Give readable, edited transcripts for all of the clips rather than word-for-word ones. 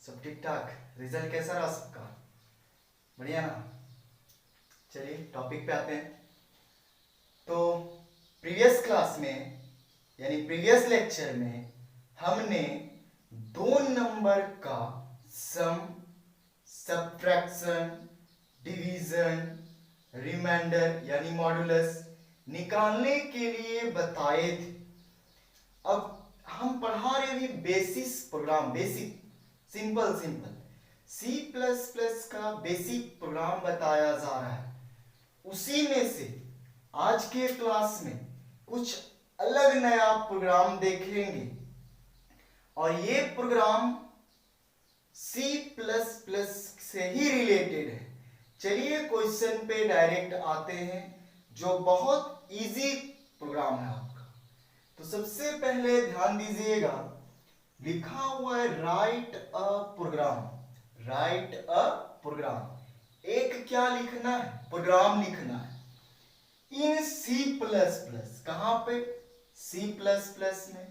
सब ठीक ठाक। रिजल्ट कैसा रहा सबका? बढ़िया ना? चलिए टॉपिक पे आते हैं। तो प्रीवियस क्लास में यानी प्रीवियस लेक्चर में हमने दो नंबर का सम, सब्ट्रैक्शन, डिवीजन, रिमाइंडर यानी मॉडुलस निकालने के लिए बताए थे। अब हम पढ़ा रहे हैं basis program, basic simple C plus plus का बेसिक प्रोग्राम बताया जा रहा है। उसी में से आज के क्लास में कुछ अलग नया प्रोग्राम देखेंगे और ये प्रोग्राम सी प्लस प्लस से ही रिलेटेड है। चलिए क्वेश्चन पे डायरेक्ट आते हैं जो बहुत इजी प्रोग्राम है आपका। तो सबसे पहले ध्यान दीजिएगा, लिखा हुआ है राइट अ प्रोग्राम। राइट अ प्रोग्राम, एक क्या लिखना है? प्रोग्राम लिखना है इन सी प्लस प्लस। कहां पे? सी प्लस प्लस में।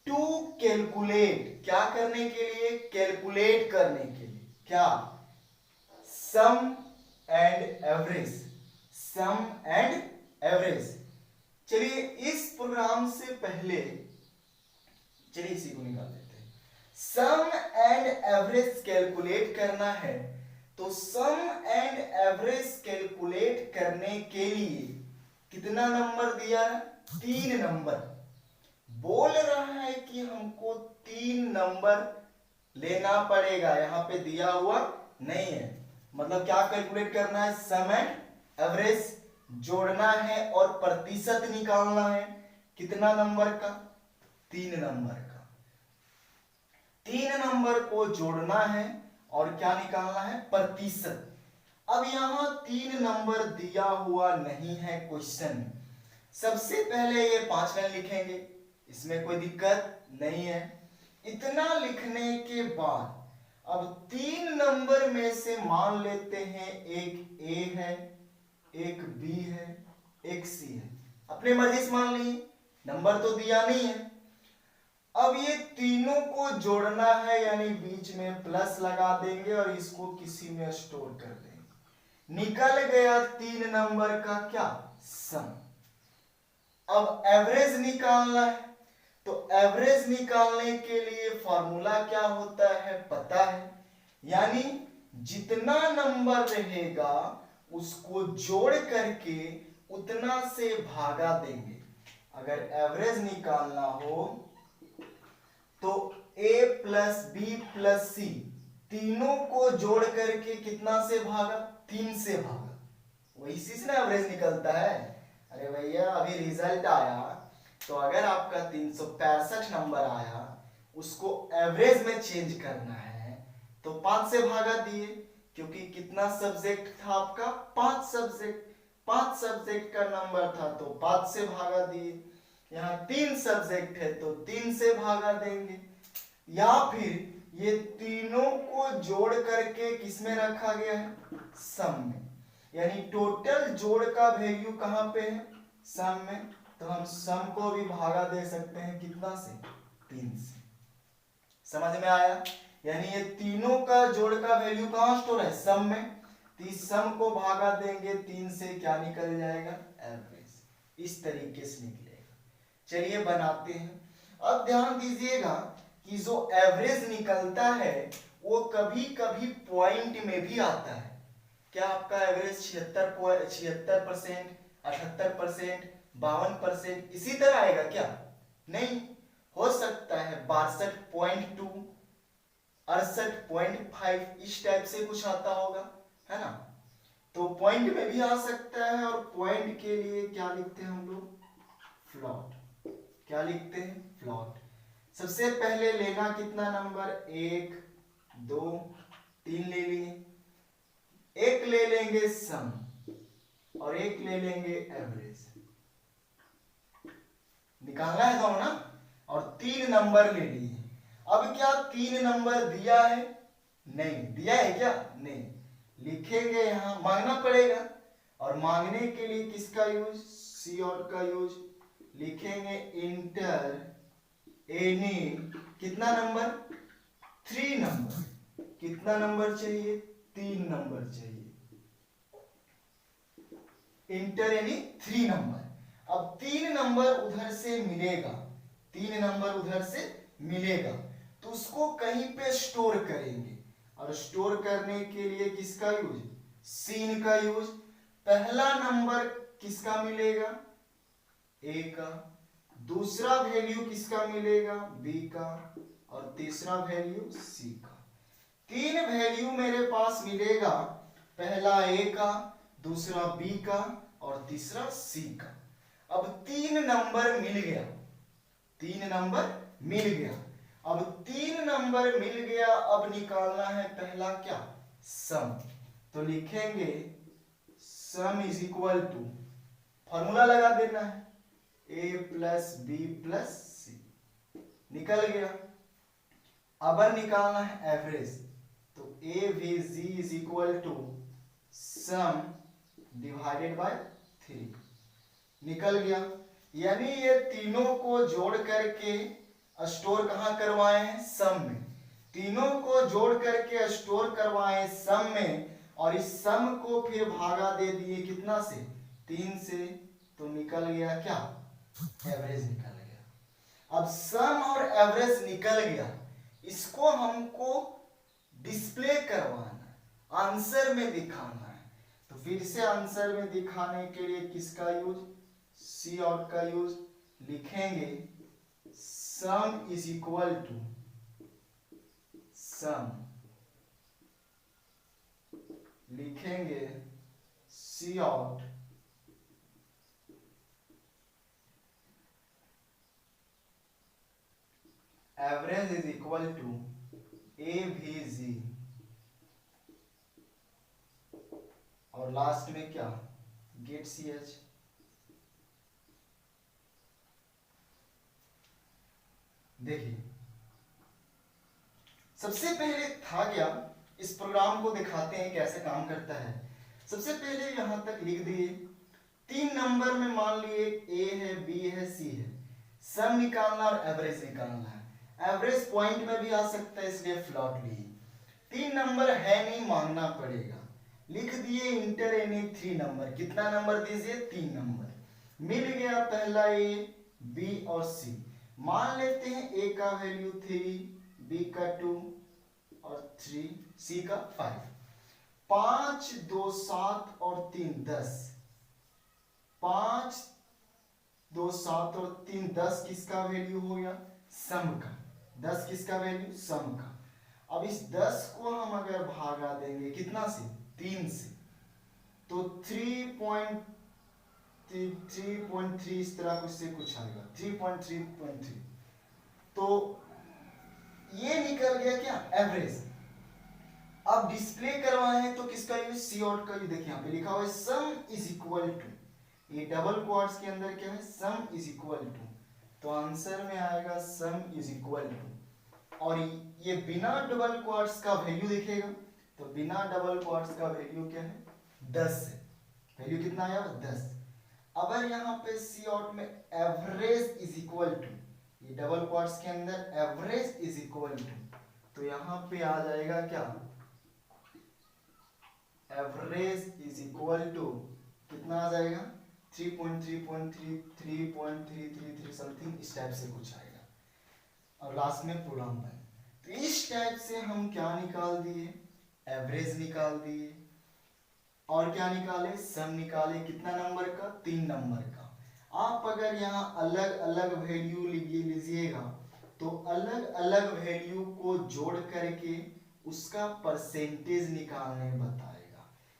टू कैलकुलेट, क्या करने के लिए? कैलकुलेट करने के लिए। क्या? Sum and average. Sum and average. चलिए इस प्रोग्राम से पहले चलिए इसी को निकाल देते हैं। सम एंड एवरेज कैलकुलेट करना है तो सम एंड एवरेज कैलकुलेट करने के लिए कितना नंबर दिया है? 3 नंबर। बोल रहा है कि हमको 3 नंबर लेना पड़ेगा, यहां पे दिया हुआ नहीं है। मतलब क्या कैलकुलेट करना है? सम एंड एवरेज जोड़ना है और प्रतिशत निकालना है। कितना नंबर का? 3 नंबर का। 3 नंबर को जोड़ना है और क्या निकालना है? प्रतिशत। अब यहां 3 नंबर दिया हुआ नहीं है क्वेश्चन में। सबसे पहले ये 5 लाइन लिखेंगे, इसमें कोई दिक्कत नहीं है। इतना लिखने के बाद अब 3 नंबर में से मान लेते हैं एक ए है, एक बी है, एक सी है। अपनी मर्जी से मान लिए, नंबर तो दिया नहीं है। अब ये तीनों को जोड़ना है यानी बीच में प्लस लगा देंगे और इसको किसी में स्टोर कर देंगे। निकल गया 3 नंबर का क्या? सम। अब एवरेज निकालना है तो एवरेज निकालने के लिए फॉर्मूला क्या होता है पता है, यानी जितना नंबर रहेगा उसको जोड़ करके उतना से भागा देंगे। अगर एवरेज निकालना हो तो a प्लस बी प्लस सी तीनों को जोड़ करके कितना से भागा? 3 से भागा। वही चीज ना एवरेज निकलता है। अरे भैया अभी रिजल्ट आया तो अगर आपका 365 नंबर आया उसको एवरेज में चेंज करना है तो 5 से भागा दिए, क्योंकि कितना सब्जेक्ट था आपका? 5 सब्जेक्ट। 5 सब्जेक्ट का नंबर था तो 5 से भागा दिए। यहाँ 3 सब्जेक्ट है तो 3 से भागा देंगे। या फिर ये तीनों को जोड़ करके किसमें रखा गया है? सम में। यानी टोटल जोड़ का वैल्यू कहां पे है? सम में। तो हम सम को भी भागा दे सकते हैं कितना से? 3 से। समझ में आया? यानी ये तीनों का जोड़ का वैल्यू कहां स्टोर है? सम में। तो इस सम को भागा देंगे 3 से, क्या निकल जाएगा? एवरेज। इस तरीके से निकलेगा। चलिए बनाते हैं। अब ध्यान दीजिएगा कि जो एवरेज निकलता है वो कभी कभी पॉइंट में भी आता है। क्या आपका एवरेज 76%, 78%, 52% इसी तरह आएगा क्या? नहीं, हो सकता है 62.2, 68.5 इस टाइप से कुछ आता होगा, है ना? तो पॉइंट में भी आ सकता है और पॉइंट के लिए क्या लिखते हैं हम लोग? फ्लॉट। क्या लिखते हैं? फ्लॉट। सबसे पहले लेना कितना नंबर? 1, 2, 3 ले लिए। एक ले लेंगे सम और एक ले लेंगे एवरेज। निकालना है दोनों ना? और 3 नंबर ले लिए। अब क्या 3 नंबर दिया है? नहीं दिया है। क्या? नहीं। लिखेंगे यहां, मांगना पड़ेगा और मांगने के लिए किसका यूज? सी और का यूज। लिखेंगे इंटर एनी कितना नंबर? 3 नंबर। कितना नंबर चाहिए, 3 नंबर चाहिए, इंटर यानी 3 नंबर। अब 3 नंबर उधर से मिलेगा, 3 नंबर उधर से मिलेगा तो उसको कहीं पे स्टोर करेंगे, और स्टोर करने के लिए किसका यूज, सीन का यूज। पहला नंबर किसका मिलेगा, ए का, दूसरा वैल्यू किसका मिलेगा, बी का, और तीसरा वैल्यू सी का। 3 वैल्यू मेरे पास मिलेगा, पहला ए का, दूसरा बी का और तीसरा सी का। अब 3 नंबर मिल गया, 3 नंबर मिल गया। अब 3 नंबर मिल गया, अब निकालना है पहला क्या, सम। तो लिखेंगे sum is equal to, formula लगा देना है, A plus B plus C, निकल गया। अब निकालना है एवरेज, तो A V G is equal to sum divided by 3, निकल गया। यानी ये तीनों को जोड़ करके स्टोर कहां करवाए हैं, सम में। तीनों को जोड़ करके स्टोर करवाए सम में, और इस सम को फिर भागा दे दिए कितना से, 3 से, तो निकल गया क्या, एवरेज निकल गया। अब सम और एवरेज निकल गया, इसको हमको डिस्प्ले करवाना है, आंसर में दिखाना है। तो फिर से आंसर में दिखाने के लिए किसका यूज, सी आउट का यूज। लिखेंगे sum is equal to, sum लिखेंगे cout average is equal to A V G, और लास्ट में क्या, गेट सी एच। देखिए सबसे पहले था क्या, इस प्रोग्राम को दिखाते हैं कैसे काम करता है। सबसे पहले यहां तक लिख दिए, 3 नंबर में मान लिए ए है, बी है, सी है, सम निकालना और एवरेज निकालना है। एवरेज पॉइंट में भी आ सकता है, इसलिए फ्लॉट लिए। 3 नंबर है नहीं, मांगना पड़ेगा, लिख दिए इंटर यानी 3 नंबर। कितना नंबर दीजिए, 3 नंबर। मिल गया पहला ए, बी और सी। मान लेते हैं ए का वैल्यू 3, बी का 2 और 3, सी का 5। 5 2 7 और 3 10, 5 2 7 और 3 10 किसका वैल्यू हो गया, सम का। 10 किसका वैल्यू, सम का। अब इस 10 को हम अगर भागा देंगे कितना से, 3 से, तो 3.3 इस तरह कुछ से कुछ आएगा, 3.3.3। तो ये निकल गया क्या, एवरेज। अब डिस्प्ले करवाए हैं तो किसका यूज, सी आउट का यूज। देखिए यहाँ पे लिखा हुआ है सम इज इक्वल टू, ये डबल क्वाड्स के अंदर क्या है, सम इज इक्वल टू। तो आंसर में आएगा सम इज इक्वल टू, और ये बिना डबल क्वाड्स का वैल्यू दिखेगा, तो बिना डबल क्वाड्स का वैल्यू क्या है, 10 है। वैल्यू कितना आया, 10। अगर यहाँ पे सी आउट में एवरेज इज इक्वल टू, ये डबल क्वाड्स के अंदर एवरेज इज इक्वल टू, तो यहाँ पे आ जाएगा क्या, एवरेज इज इक्वल टू कितना आ जाएगा, 3.3.3, 3.333 समथिंग, इस टाइप से कुछ आएगा, और लास्ट में प्रोग्राम बन। तो इस टाइप से हम क्या निकाल दिए, एवरेज निकाल दिए, और क्या निकाले, सम निकाले। कितना नंबर का, 3 नंबर का। आप अगर यहाँ अलग अलग वैल्यू लीजिएगा तो अलग अलग वैल्यू को जोड़ करके उसका परसेंटेज निकालने बताएगा।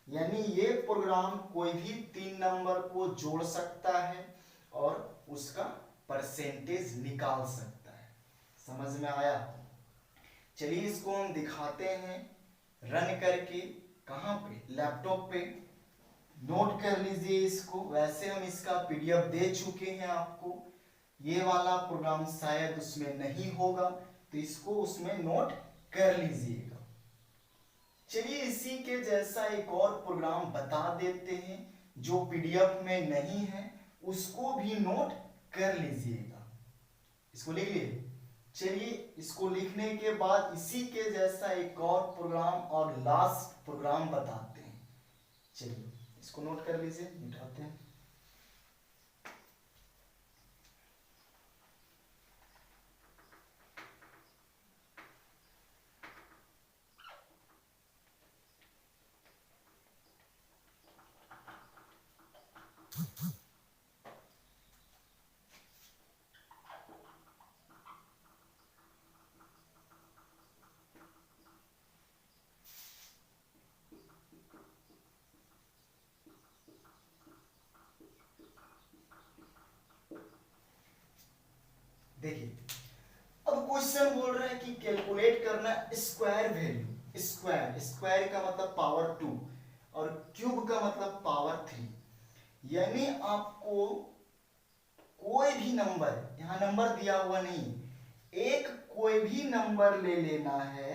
यानी ये प्रोग्राम कोई भी 3 नंबर को जोड़ सकता है और उसका परसेंटेज निकाल सकता है। समझ में आया? चलिए इसको हम दिखाते हैं रन करके। कहाँ पे, लैपटॉप पे। नोट कर लीजिए इसको। वैसे हम इसका पीडीएफ दे चुके हैं आपको। ये वाला प्रोग्राम शायद उसमें नहीं होगा, तो इसको उसमें नोट कर लीजिएगा। चलिए इसी के जैसा एक और प्रोग्राम बता देते हैं जो पीडीएफ में नहीं है, उसको भी नोट कर लीजिएगा। इसको लिख लिए। चलिए इसको लिखने के बाद इसी के जैसा एक और प्रोग्राम और लास्ट प्रोग्राम बताते हैं। चलिए इसको नोट कर लीजिए, मिटाते हैं। देखिए अब क्वेश्चन बोल रहा है कि कैलकुलेट करना स्क्वायर वैल्यू। स्क्वायर, स्क्वायर का मतलब पावर 2 और क्यूब का मतलब पावर 3। यानी आपको कोई भी नंबर, यहाँ नंबर दिया हुआ नहीं, एक कोई भी नंबर ले लेना है।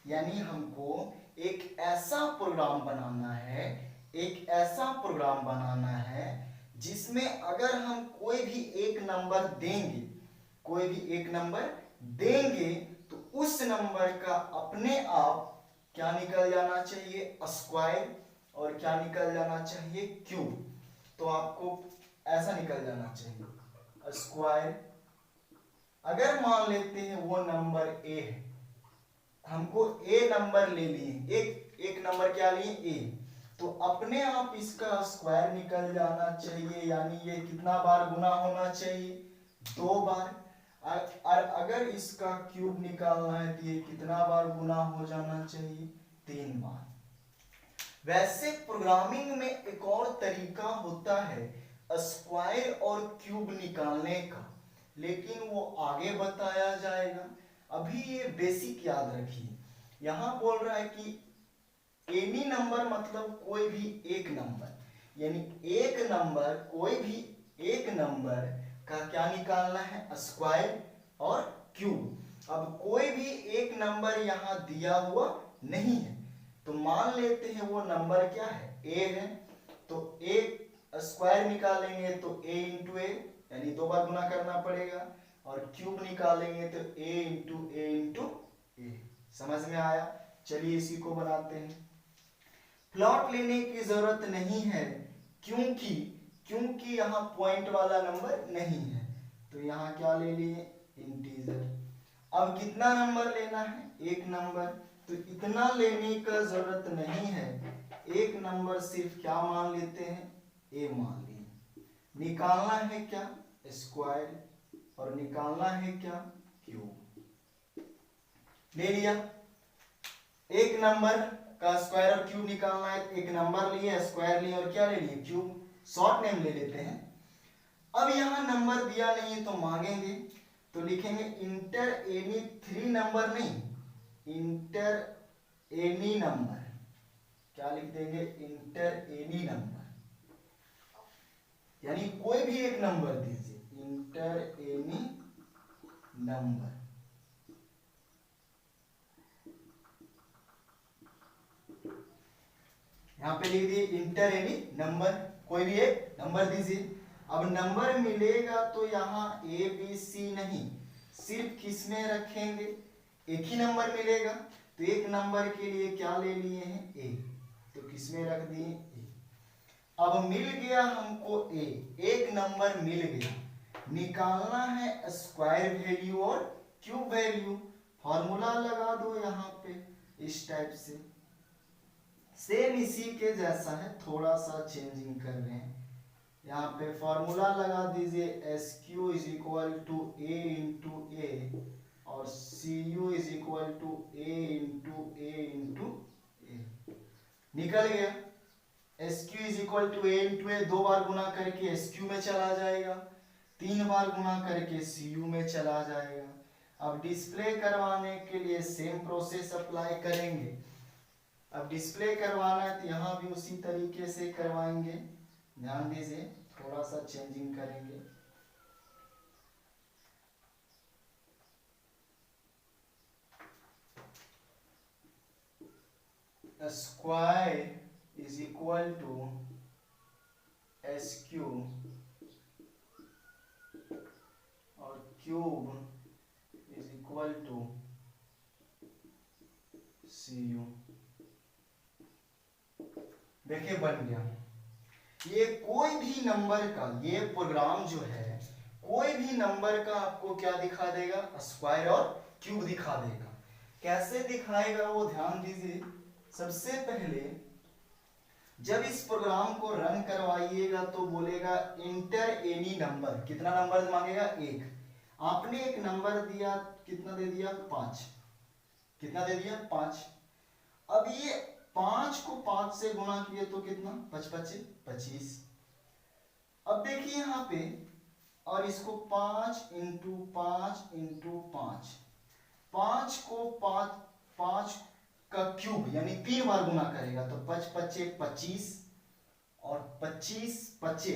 यानी हमको एक ऐसा प्रोग्राम बनाना है, एक ऐसा प्रोग्राम बनाना है जिसमें अगर हम कोई भी एक नंबर देंगे, कोई भी एक नंबर देंगे तो उस नंबर का अपने आप क्या निकल जाना चाहिए, स्क्वायर, और क्या निकल जाना चाहिए, क्यूब। तो आपको ऐसा निकल जाना चाहिए स्क्वायर। अगर मान लेते हैं वो नंबर ए है, हमको ए नंबर ले लिए, एक नंबर क्या लिए, ए, तो अपने आप इसका स्क्वायर निकल जाना चाहिए। यानी ये कितना बार गुना होना चाहिए, 2 बार। और अगर इसका क्यूब निकालना है तो ये कितना बार गुना हो जाना चाहिए, 3 बार। वैसे प्रोग्रामिंग में एक और तरीका होता है स्क्वायर और क्यूब निकालने का, लेकिन वो आगे बताया जाएगा। अभी ये बेसिक याद रखिए। यहां बोल रहा है कि एनी नंबर मतलब कोई भी एक नंबर, यानी एक नंबर, कोई भी एक नंबर का क्या निकालना है, स्क्वायर और क्यूब। अब कोई भी एक नंबर यहां दिया हुआ नहीं है, तो मान लेते हैं वो नंबर क्या है, ए है। तो ए स्क्वायर निकालेंगे तो ए इंटू ए, यानी 2 बार गुना करना पड़ेगा। और क्यूब निकालेंगे तो ए इंटू ए इंटू ए। समझ में आया? चलिए इसी को बनाते हैं। प्लॉट लेने की जरूरत नहीं है क्योंकि क्योंकि यहाँ पॉइंट वाला नंबर नहीं है, तो यहाँ क्या ले लिए, इंटीजर। अब कितना नंबर लेना है, एक नंबर, तो इतना लेने का जरूरत नहीं है। एक नंबर सिर्फ क्या मान लेते हैं, ए मान लिए। निकालना है क्या, स्क्वायर, और निकालना है क्या, क्यूब। ले लिया। एक नंबर का स्क्वायर और क्यूब निकालना है, एक नंबर लिए, स्क्वायर लिए, और क्या ले लिए, क्यूब। शॉर्ट नेम ले लेते हैं। अब यहां नंबर दिया नहीं है तो मांगेंगे, तो लिखेंगे इंटर एनी 3 नंबर, नहीं, इंटर एनी नंबर। क्या लिख देंगे, इंटर एनी नंबर, यानी कोई भी एक नंबर दीजिए, इंटर एनी नंबर। यहां पे लिख दिए इंटर एनी नंबर, कोई भी एक नंबर दीजिए। अब नंबर मिलेगा तो यहाँ ए बी सी नहीं, सिर्फ किस में रखेंगे, एक ही नंबर मिलेगा। तो एक नंबर के लिए क्या ले लिए हैं, ए, तो किस में रख दिए, ए। अब मिल गया हमको ए, एक नंबर मिल गया। निकालना है स्क्वायर वैल्यू और क्यूब वैल्यू। फॉर्मूला लगा दो यहाँ पे इस टाइप से, सेम इसी के जैसा है, थोड़ा सा चेंजिंग कर रहे हैं। यहाँ पे फॉर्मूला लगा दीजिए, S Q is equal to A into A, और C U is equal to A into A. निकल गया। S Q is equal to A into A, 2 बार गुना करके एस क्यू में चला जाएगा, 3 बार गुना करके सी यू में चला जाएगा। अब डिस्प्ले करवाने के लिए सेम प्रोसेस अप्लाई करेंगे। अब डिस्प्ले करवाना है तो यहाँ भी उसी तरीके से करवाएंगे। ध्यान दीजिए, थोड़ा सा चेंजिंग करेंगे। Square is equal to S Q और cube is equal equal to CU। देखिए बन गया। ये कोई भी नंबर का, ये प्रोग्राम जो है कोई भी नंबर का आपको क्या दिखा देगा, स्क्वायर और क्यूब दिखा देगा। कैसे दिखाएगा वो ध्यान दीजिए। सबसे पहले जब इस प्रोग्राम को रन करवाइएगा तो बोलेगा इंटर एनी नंबर। कितना नंबर मांगेगा, एक। आपने एक नंबर दिया, कितना दे दिया, 5। कितना दे दिया, 5। अब ये 5 को 5 से गुणा किए तो कितना, 5 5 25। अब देखिए यहाँ पे, और इसको 5 इंटू 5 इंटू 5, 5 को 5 का क्यूब यानी 3 बार गुना करेगा तो 5 5 25 और 25 5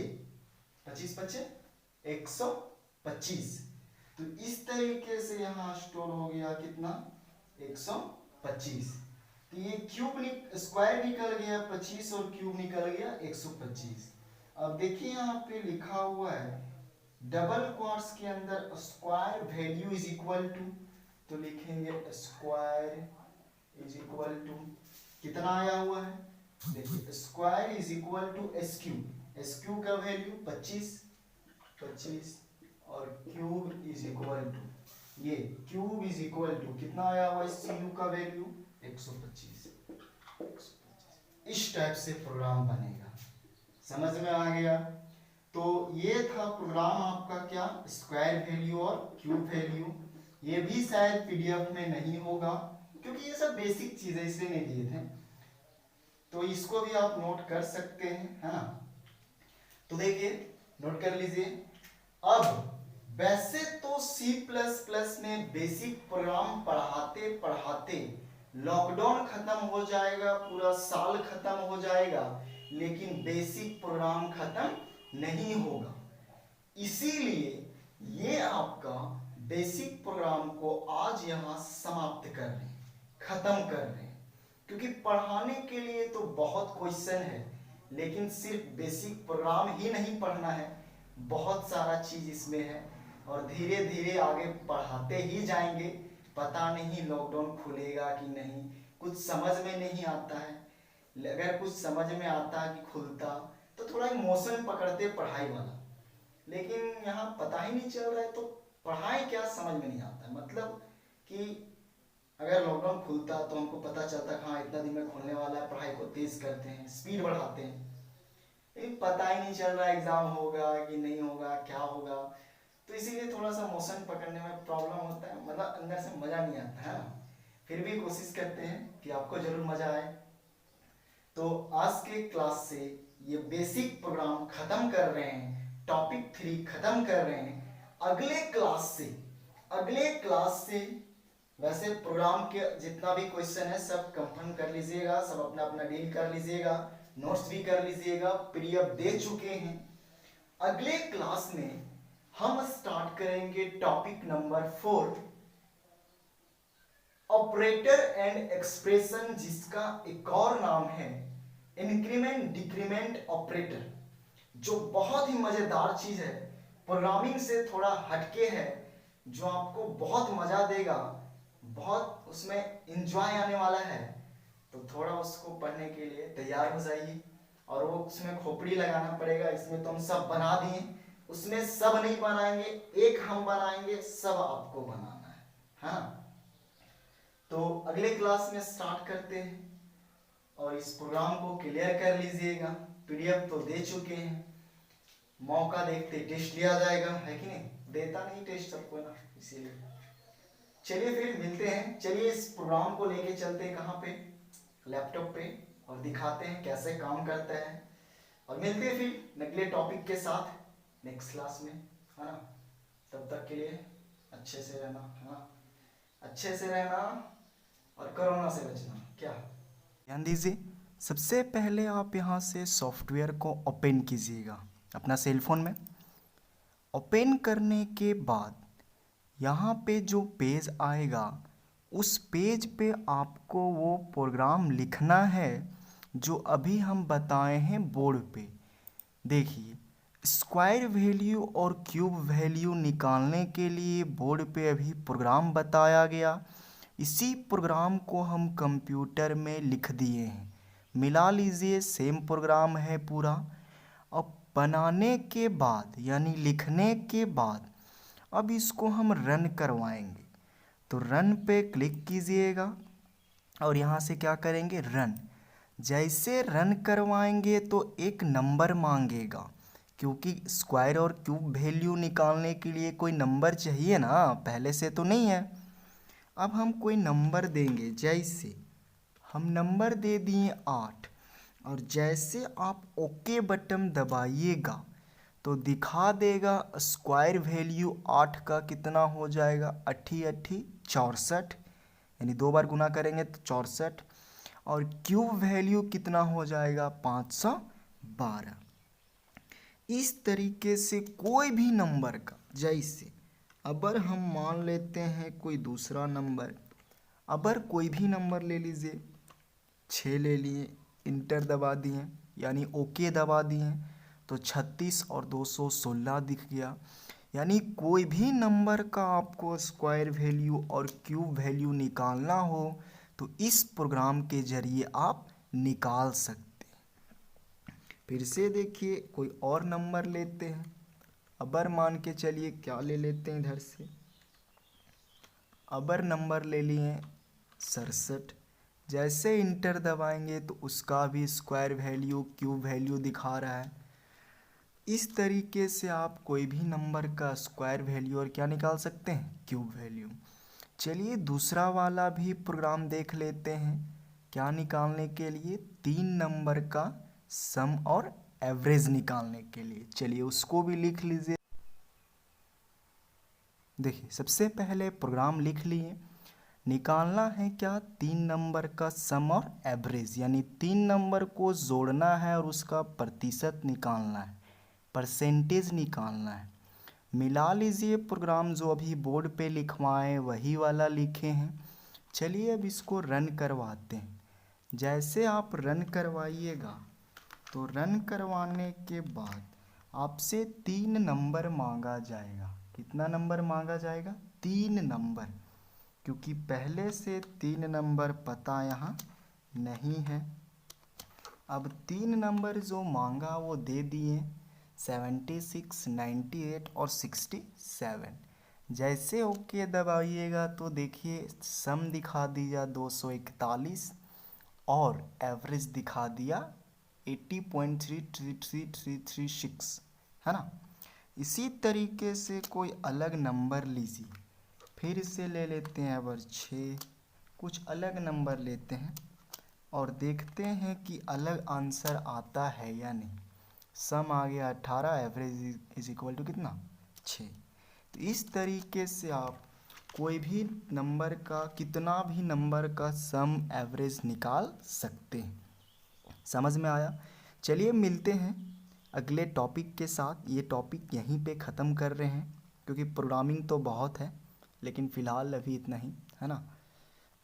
25 5 125। तो इस तरीके से यहाँ स्टोर हो गया कितना, 125। तो ये क्यूब स्क्वायर निकल गया 25 और क्यूब निकल गया 125। अब देखिए यहाँ पे लिखा हुआ है डबल क्वार्ट्स के अंदर square value is equal to, तो लिखेंगे स्क्वायर इज इक्वल टू, कितना आया हुआ है, देखिए square is equal to S Q का वैल्यू 25 और क्यूब इज इक्वल टू, ये क्यूब इज इक्वल टू कितना आया हुआ है, सी यू का वैल्यू 125। इस टाइप से प्रोग्राम बनेगा। समझ में आ गया। तो ये था प्रोग्राम आपका, क्या, स्क्वायर वैल्यू और क्यूब वैल्यू। ये भी शायद पीडीएफ में नहीं होगा क्योंकि ये सब बेसिक चीजें इसलिए नहीं दिए थे, तो इसको भी आप नोट कर सकते हैं, है ना। तो देखिए नोट कर लीजिए। अब वैसे तो C++ में बेसिक प्रोग्राम पढ़ाते पढ़ाते लॉकडाउन खत्म हो जाएगा, पूरा साल खत्म हो जाएगा, लेकिन बेसिक प्रोग्राम खत्म नहीं होगा। इसीलिए ये आपका बेसिक प्रोग्राम को आज यहाँ समाप्त कर रहे हैं, खत्म कर रहे हैं, क्योंकि पढ़ाने के लिए तो बहुत क्वेश्चन है, लेकिन सिर्फ बेसिक प्रोग्राम ही नहीं पढ़ना है, बहुत सारा चीज इसमें है और धीरे धीरे आगे पढ़ाते ही जाएंगे। पता नहीं लॉकडाउन खुलेगा कि नहीं, कुछ समझ में नहीं आता है। अगर कुछ समझ में आता कि खुलता तो थोड़ा इमोशन पकड़ते पढ़ाई वाला, लेकिन यहाँ पता ही नहीं चल रहा है तो पढ़ाई क्या समझ में नहीं आता। मतलब कि अगर लॉकडाउन खुलता तो हमको पता चलता हाँ इतना दिन में खुलने वाला है, पढ़ाई को तेज करते हैं, स्पीड बढ़ाते हैं। लेकिन पता ही नहीं चल रहा एग्जाम होगा कि नहीं होगा, क्या होगा, तो इसीलिए थोड़ा सा मोशन पकड़ने में प्रॉब्लम होता है, मतलब अंदर से मजा नहीं आता है। फिर भी कोशिश करते हैं कि आपको जरूर मजा आए। तो आज के क्लास से ये बेसिक प्रोग्राम खत्म कर रहे हैं, टॉपिक 3 खत्म कर रहे हैं। अगले क्लास से वैसे प्रोग्राम के जितना भी क्वेश्चन है सब कंफर्म कर लीजिएगा, सब अपना अपना डील कर लीजिएगा, नोट्स भी कर लीजिएगा, पीडीएफ दे चुके हैं। अगले क्लास में हम स्टार्ट करेंगे topic number 4, operator and expression, जिसका एक और नाम है इंक्रीमेंट डिक्रीमेंट ऑपरेटर, जो बहुत ही मजेदार चीज है, प्रोग्रामिंग से थोड़ा हटके है, जो आपको बहुत मजा देगा, बहुत उसमें एंजॉय आने वाला है। तो थोड़ा उसको पढ़ने के लिए तैयार हो जाइए। और वो उसमें खोपड़ी लगाना पड़ेगा, इसमें तो हम सब बना दिए, उसमें सब नहीं बनाएंगे, एक हम बनाएंगे, सब आपको बनाना है, हाँ। तो अगले क्लास में स्टार्ट करते हैं और इस प्रोग्राम को क्लियर कर लीजिएगा। पीडीएफ तो दे चुके हैं, मौका देखते टेस्ट लिया जाएगा, है कि नहीं, देता नहीं टेस्ट सबको ना, इसीलिए। चलिए फिर मिलते हैं। चलिए इस प्रोग्राम को लेके चलते हैं कहाँ पे, लैपटॉप पे, और दिखाते हैं कैसे काम करता है, और मिलते हैं फिर अगले टॉपिक के साथ नेक्स्ट क्लास में, है ना। तब तक के लिए अच्छे से रहना, है ना, अच्छे से रहना और कोरोना से बचना। क्या ध्यान दीजिए, सबसे पहले आप यहाँ से सॉफ्टवेयर को ओपन कीजिएगा अपना सेलफोन में। ओपन करने के बाद यहाँ पे जो पेज आएगा, उस पेज पे आपको वो प्रोग्राम लिखना है जो अभी हम बताए हैं बोर्ड पे। देखिए स्क्वायर वैल्यू और क्यूब वैल्यू निकालने के लिए बोर्ड पे अभी प्रोग्राम बताया गया। इसी प्रोग्राम को हम कंप्यूटर में लिख दिए हैं। मिला लीजिए, सेम प्रोग्राम है पूरा। अब बनाने के बाद यानी लिखने के बाद अब इसको हम रन करवाएंगे। तो रन पे क्लिक कीजिएगा और यहाँ से क्या करेंगे, रन। जैसे रन करवाएंगे तो एक नंबर मांगेगा, क्योंकि स्क्वायर और क्यूब वैल्यू निकालने के लिए कोई नंबर चाहिए ना, पहले से तो नहीं है। अब हम कोई नंबर देंगे, जैसे हम नंबर दे दिए 8, और जैसे आप ओके बटन दबाइएगा तो दिखा देगा स्क्वायर वैल्यू 8 का कितना हो जाएगा, 8 8 64, यानी 2 बार गुना करेंगे तो 64। और क्यूब वैल्यू कितना हो जाएगा, 512। इस तरीके से कोई भी नंबर का, जैसे अगर हम मान लेते हैं कोई दूसरा नंबर, अगर कोई भी नंबर ले लीजिए, 6 ले लिए, इंटर दबा दिए यानी ओके दबा दिए तो 36 और 216 दिख गया। यानी कोई भी नंबर का आपको स्क्वायर वैल्यू और क्यूब वैल्यू निकालना हो तो इस प्रोग्राम के जरिए आप निकाल सकते। फिर से देखिए, कोई और नंबर लेते हैं। अबर मान के चलिए, क्या ले लेते हैं इधर से, अबर नंबर ले लिए 67। जैसे इंटर दबाएंगे तो उसका भी स्क्वायर वैल्यू क्यूब वैल्यू दिखा रहा है। इस तरीके से आप कोई भी नंबर का स्क्वायर वैल्यू और क्या निकाल सकते हैं, क्यूब वैल्यू। चलिए दूसरा वाला भी प्रोग्राम देख लेते हैं। क्या निकालने के लिए, 3 नंबर का सम और एवरेज निकालने के लिए। चलिए उसको भी लिख लीजिए। देखिए सबसे पहले प्रोग्राम लिख लिए। निकालना है क्या, 3 नंबर का सम और एवरेज, यानी 3 नंबर को जोड़ना है और उसका प्रतिशत निकालना है, परसेंटेज निकालना है। मिला लीजिए, प्रोग्राम जो अभी बोर्ड पे लिखवाएं वही वाला लिखे हैं। चलिए अब इसको रन करवाते हैं। जैसे आप रन करवाइएगा तो रन करवाने के बाद आपसे 3 नंबर मांगा जाएगा। कितना नंबर मांगा जाएगा, 3 नंबर, क्योंकि पहले से 3 नंबर पता यहाँ नहीं है। अब 3 नंबर जो मांगा वो दे दिए, 76, 98 और 67। जैसे ओके दबाइएगा तो देखिए सम दिखा दिया 241 और एवरेज दिखा दिया 80.33336, है ना। इसी तरीके से कोई अलग नंबर लीजिए, फिर से ले लेते हैं अगर 6, कुछ अलग नंबर लेते हैं और देखते हैं कि अलग आंसर आता है या नहीं। सम आ गया 18, एवरेज इज इक्वल टू कितना, 6। तो इस तरीके से आप कोई भी नंबर का, कितना भी नंबर का सम एवरेज निकाल सकते हैं। समझ में आया। चलिए मिलते हैं अगले टॉपिक के साथ। ये टॉपिक यहीं पे ख़त्म कर रहे हैं, क्योंकि प्रोग्रामिंग तो बहुत है लेकिन फ़िलहाल अभी इतना ही, है ना,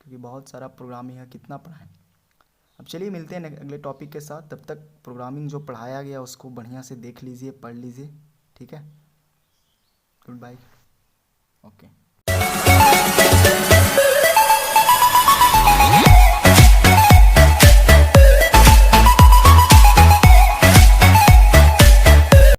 क्योंकि बहुत सारा प्रोग्रामिंग है, कितना पढ़ाएं। अब चलिए मिलते हैं अगले टॉपिक के साथ। तब तक प्रोग्रामिंग जो पढ़ाया गया उसको बढ़िया से देख लीजिए, पढ़ लीजिए, ठीक है। Goodbye, okay.